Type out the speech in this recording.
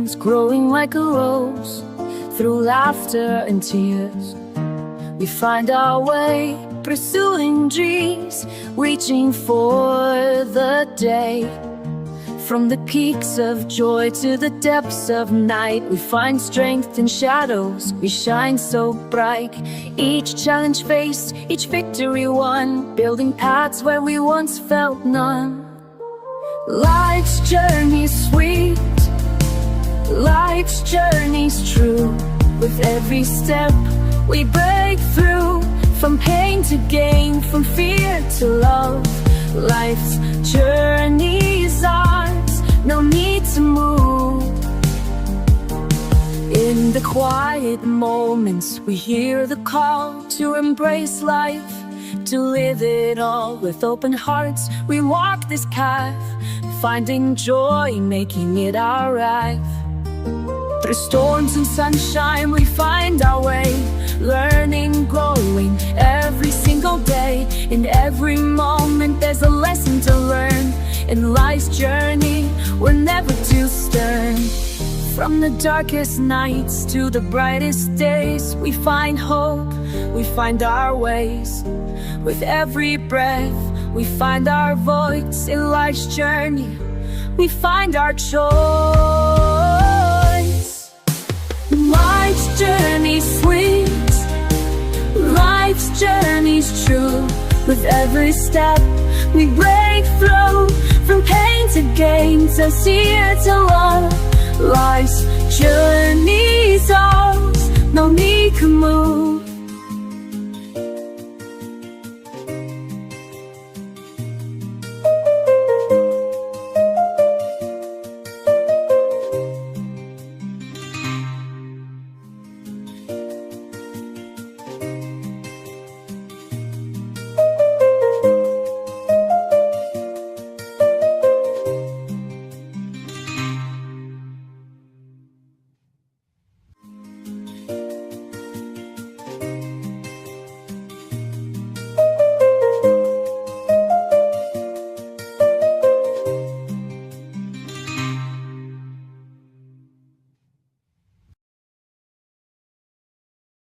dreams, growing like a rose. Through laughter and tears, we find our way, pursuing dreams, reaching for the day. From the peaks of joy to the depths of night, we find strength in shadows, we shine so bright. Each challenge faced, each victory won, building paths where we once felt none. Life's journey's sweet, life's journey's true. With every step we break through, from pain to gain, from fear to love. Life's journey's ours, no need to move. In the quiet moments we hear the call to embrace life, to live it all. With open hearts we walk this path, finding joy, making it our right. Through storms and sunshine we find our way, learning, growing every single day. In every moment there's a lesson to learn. In life's journey we're never too stern. From the darkest nights to the brightest days, we find hope, we find our ways. With every breath we find our voice. In life's journey we find our choice. Life's journey's sweet, life's journey's true. With every step we break through, from pain to gain, sincere to love.